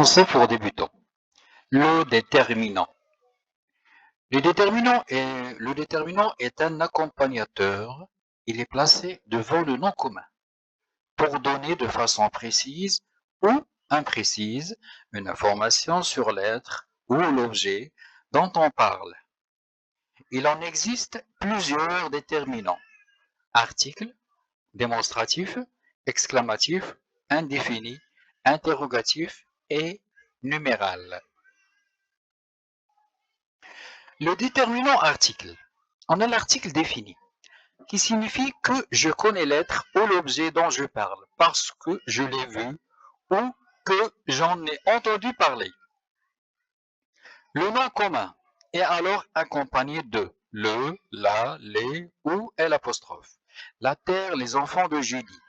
Français pour débutants. Le déterminant. Le déterminant est un accompagnateur. Il est placé devant le nom commun pour donner de façon précise ou imprécise une information sur l'être ou l'objet dont on parle. Il en existe plusieurs déterminants. Article, démonstratif, exclamatif, indéfini, interrogatif et numéral. Le déterminant article. On a l'article défini, qui signifie que je connais l'être ou l'objet dont je parle, parce que je l'ai vu ou que j'en ai entendu parler. Le nom commun est alors accompagné de le, la, les ou l'apostrophe. La terre, les enfants de Julie.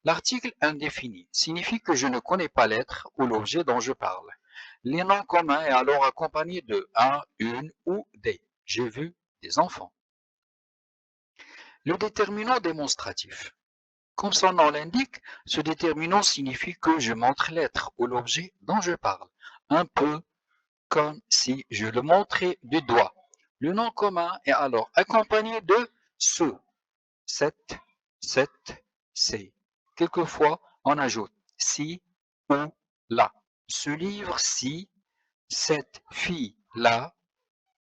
L'article indéfini signifie que je ne connais pas l'être ou l'objet dont je parle. Les noms communs est alors accompagné de un, une ou des. J'ai vu des enfants. Le déterminant démonstratif. Comme son nom l'indique, ce déterminant signifie que je montre l'être ou l'objet dont je parle, un peu comme si je le montrais du doigt. Le nom commun est alors accompagné de ce, cette, c'est. Quelquefois, on ajoute si ou là. Ce livre-ci, cette fille-là,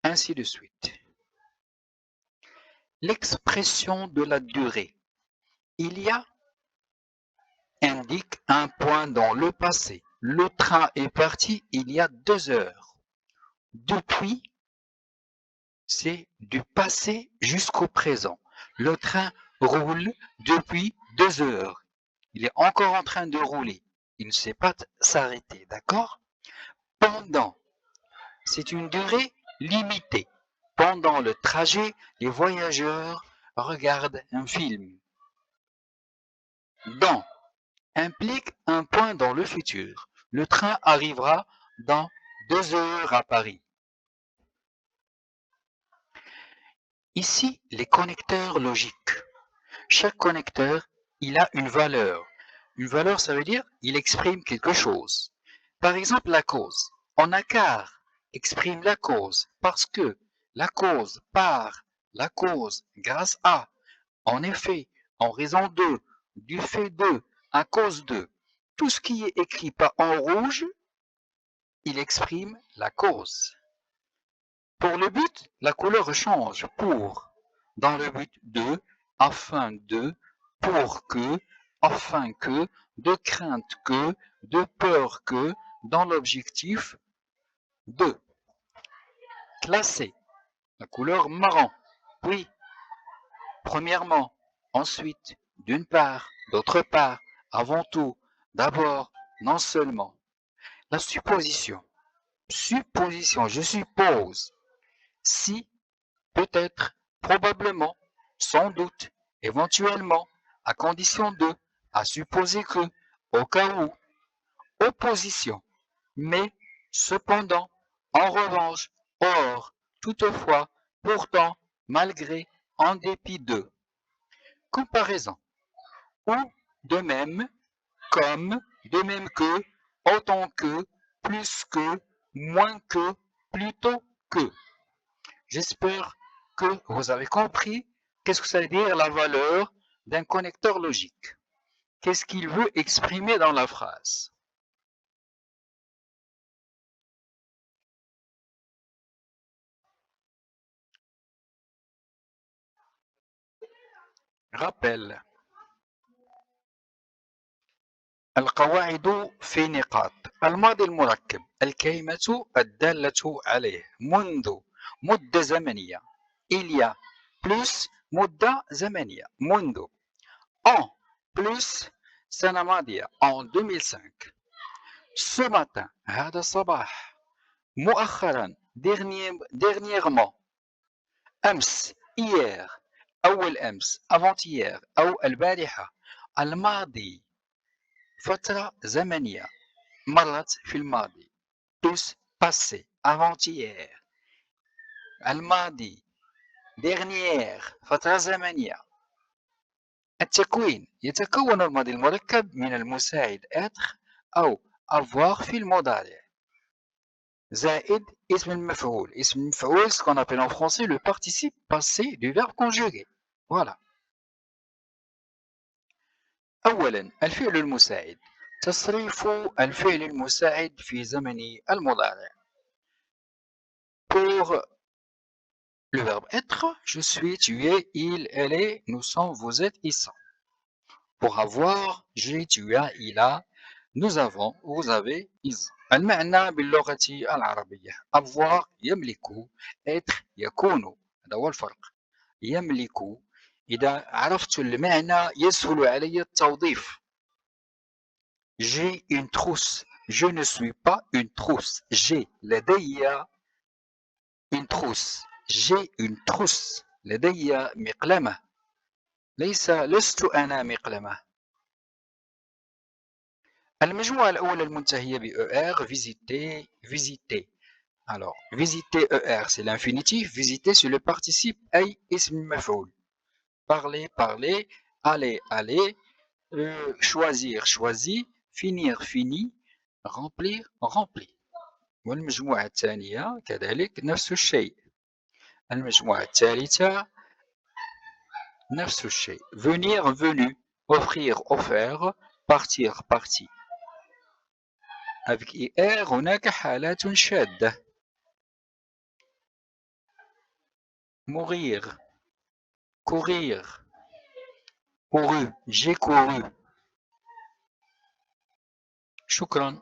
ainsi de suite. L'expression de la durée. Il y a indique un point dans le passé. Le train est parti il y a 2 heures. Depuis, c'est du passé jusqu'au présent. Le train roule depuis 2 heures. Il est encore en train de rouler. Il ne sait pas s'arrêter, d'accord? Pendant, c'est une durée limitée. Pendant le trajet, les voyageurs regardent un film. Dans implique un point dans le futur. Le train arrivera dans 2 heures à Paris. Ici, les connecteurs logiques. Chaque connecteur, il a une valeur. Une valeur, ça veut dire il exprime quelque chose. Par exemple, la cause. En a car exprime la cause parce que, la cause par, la cause grâce à, en effet, en raison de, du fait de, à cause de. Tout ce qui est écrit pas en rouge, il exprime la cause. Pour le but, la couleur change pour, dans le but de, afin de, pour que, afin que, de crainte que, de peur que, dans l'objectif de. Classer, la couleur marron, oui, premièrement, ensuite, d'une part, d'autre part, avant tout, d'abord, non seulement. La supposition. Supposition, je suppose. Si, peut-être, probablement, sans doute, éventuellement, à condition de, à supposer que, au cas où. Opposition. Mais, cependant, en revanche, or, toutefois, pourtant, malgré, en dépit de. Comparaison. Ou, de même, comme, de même que, autant que, plus que, moins que, plutôt que. J'espère que vous avez compris qu'est-ce que ça veut dire la valeur d'un connecteur logique. Qu'est-ce qu'il veut exprimer dans la phrase. Rappel. القواعد في نقاط الماضي المركب الكلمة الدالة عليه منذ مدة زمنية il y a plus مدة زمنية منذ en plus سنة ماضية en 2005 ce matin هذا الصباح مؤخرا dernièrement أمس hier أول أمس avant-hier أو البارحة الماضي فترة زمنية مرت في الماضي plus passé avant-hier الماضي dernière فترة زمنية التكوين يتكون الماضي المركب من المساعد être أو avoir في المضارع زائد اسم المفعول. اسم المفعول, ce qu'on appelle en français le participe passé du verbe conjugué. Voilà. أولا الفعل المساعد. تصريف الفعل المساعد في زمن المضارع. Pour le verbe être, je suis, tu es, il, elle est, nous sommes, vous êtes, ils sont. Pour avoir, j'ai, tu as, il a, nous avons, vous avez, ils ont. المعنى باللغة العربية avoir يملك être يكون هذا هو الفرق يملك إذا عرفت المعنى يسهل علي التوظيف j'ai une trousse je ne suis pas une trousse j'ai لدي une trousse j'ai une trousse لدي مقلمة لست أنا مقلمة. المجموعة الأولى المنتهية ب ER visiter visiter. Alors visiter ER c'est l'infinitif, visiter c'est le participe أي اسم مفعول. Parler parler, aller aller, choisir choisi, finir fini, remplir rempli. والمجموعة الثانية كذلك نفس الشيء. المجموعة الثالثة نفس الشيء. venir venu, offrir offert, partir parti. avec IR هناك حالات شاذة. mourir, courir, couru, j'ai couru. شكرا.